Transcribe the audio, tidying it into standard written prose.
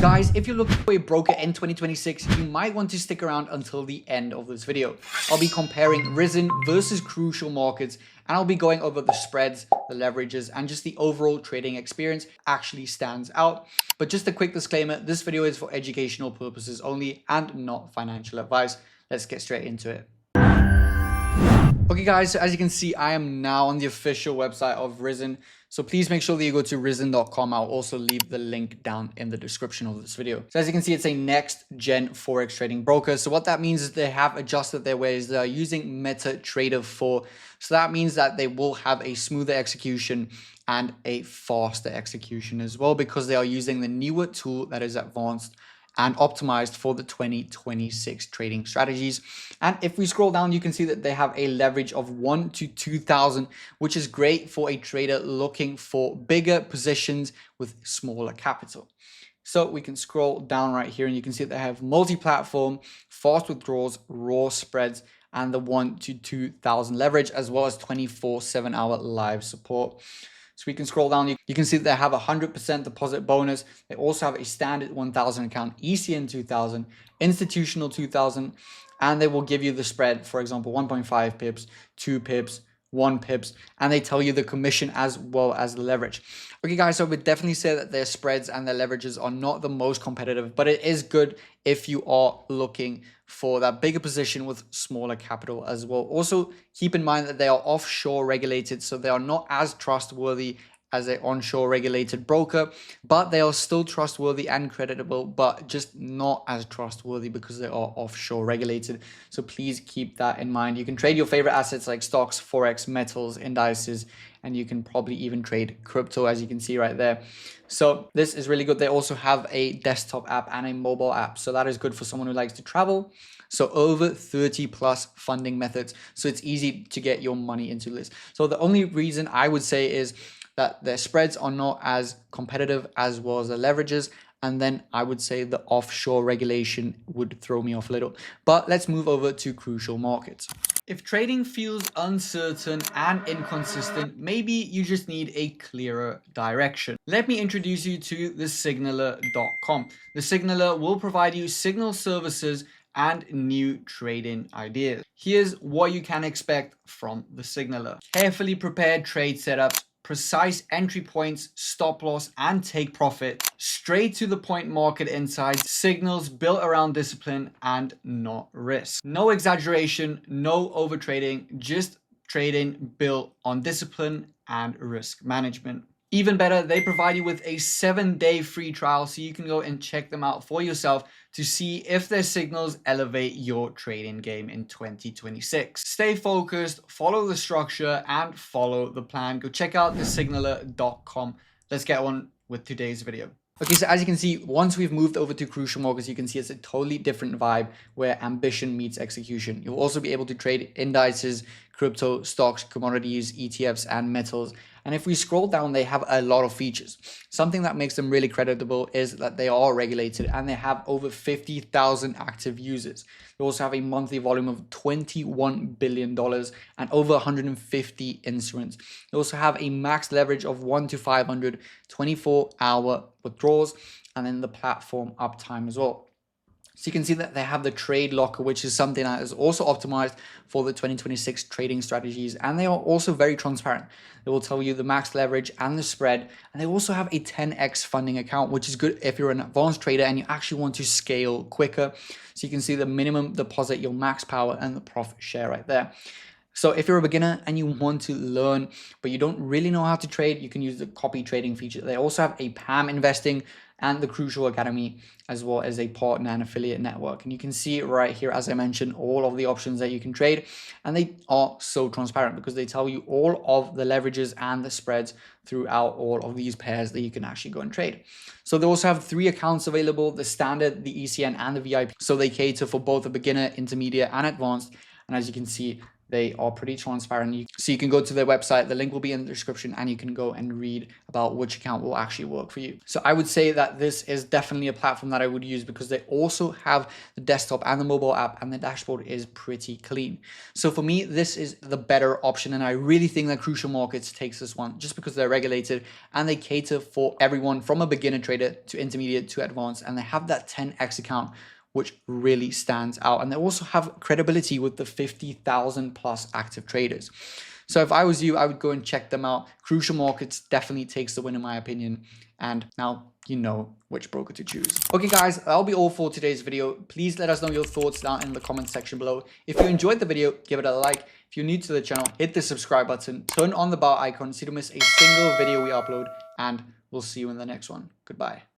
Guys, if you're looking for a broker in 2026, you might want to stick around until the end of this video. I'll be comparing Risen versus Crucial markets, and I'll be going over the spreads, the leverages, and just the overall trading experience actually stands out. But just a quick disclaimer, this video is for educational purposes only and not financial advice. Let's get straight into it. Okay guys, so as you can see, I am now on the official website of Risen. So please make sure that you go to risen.com. I'll also leave the link down in the description of this video. So as you can see, it's a next gen Forex trading broker. So what that means is they have adjusted their ways. They're using MetaTrader 4. So that means that they will have a smoother execution and a faster execution as well, because they are using the newer tool that is advanced and optimized for the 2026 trading strategies. And if we scroll down, you can see that they have a leverage of 1 to 2,000, which is great for a trader looking for bigger positions with smaller capital. So we can scroll down right here and you can see that they have multi-platform, fast withdrawals, raw spreads, and the 1 to 2,000 leverage, as well as 24/7 hour live support. So we can scroll down, you can see that they have a 100% deposit bonus. They also have a standard 1,000 account, ECN 2,000, institutional 2,000, and they will give you the spread, for example, 1.5 pips, 2 pips, 1 pips, and they tell you the commission as well as the leverage. Okay guys, so I would definitely say that their spreads and their leverages are not the most competitive, but it is good if you are looking for that bigger position with smaller capital as well. Also, keep in mind that they are offshore regulated, so they are not as trustworthy as an onshore regulated broker, but they are still trustworthy and creditable, but just not as trustworthy because they are offshore regulated. So please keep that in mind. You can trade your favorite assets like stocks, forex, metals, indices, and you can probably even trade crypto, as you can see right there. So this is really good. They also have a desktop app and a mobile app, so that is good for someone who likes to travel. So over 30 plus funding methods, so it's easy to get your money into this. So the only reason I would say is that their spreads are not as competitive as well as the leverages. And then I would say the offshore regulation would throw me off a little. But let's move over to Crucial markets. If trading feels uncertain and inconsistent, maybe you just need a clearer direction. Let me introduce you to the Signaler.com. The Signaler will provide you signal services and new trading ideas. Here's what you can expect from the Signaler. Carefully prepared trade setups, precise entry points, stop loss, and take profit, straight to the point market insights, signals built around discipline and not risk. No exaggeration, no over trading, just trading built on discipline and risk management. Even better, they provide you with a 7-day free trial so you can go and check them out for yourself to see if their signals elevate your trading game in 2026. Stay focused, follow the structure, and follow the plan. Go check out thesignaler.com. Let's get on with today's video. Okay, so as you can see, once we've moved over to Crucial markets, you can see it's a totally different vibe where ambition meets execution. You'll also be able to trade indices, crypto, stocks, commodities, ETFs, and metals. And if we scroll down, they have a lot of features. Something that makes them really creditable is that they are regulated and they have over 50,000 active users. They also have a monthly volume of $21 billion and over 150 instruments. They also have a max leverage of 1 to 500, 24-hour withdrawals, and then the platform uptime as well. So you can see that they have the trade locker, which is something that is also optimized for the 2026 trading strategies. And they are also very transparent. They will tell you the max leverage and the spread. And they also have a 10x funding account, which is good if you're an advanced trader and you actually want to scale quicker. So you can see the minimum deposit, your max power, and the profit share right there. So if you're a beginner and you want to learn, but you don't really know how to trade, you can use the copy trading feature. They also have a PAM investing and the Crucial Academy, as well as a partner and affiliate network. And you can see right here, as I mentioned, all of the options that you can trade. And they are so transparent because they tell you all of the leverages and the spreads throughout all of these pairs that you can actually go and trade. So they also have 3 accounts available, the standard, the ECN, and the VIP. So they cater for both the beginner, intermediate, and advanced. And as you can see, They are pretty transparent. So you can go to their website. The link will be in the description and you can go and read about which account will actually work for you. So I would say that this is definitely a platform that I would use because they also have the desktop and the mobile app, and the dashboard is pretty clean. So for me, this is the better option. And I really think that Crucial Markets takes this one just because they're regulated and they cater for everyone from a beginner trader to intermediate to advanced. And they have that 10x account, which really stands out. And they also have credibility with the 50,000 plus active traders. So if I was you, I would go and check them out. Crucial Markets definitely takes the win in my opinion. And now you know which broker to choose. Okay guys, that'll be all for today's video. Please let us know your thoughts down in the comment section below. If you enjoyed the video, give it a like. If you're new to the channel, hit the subscribe button, turn on the bell icon so you don't miss a single video we upload, and we'll see you in the next one. Goodbye.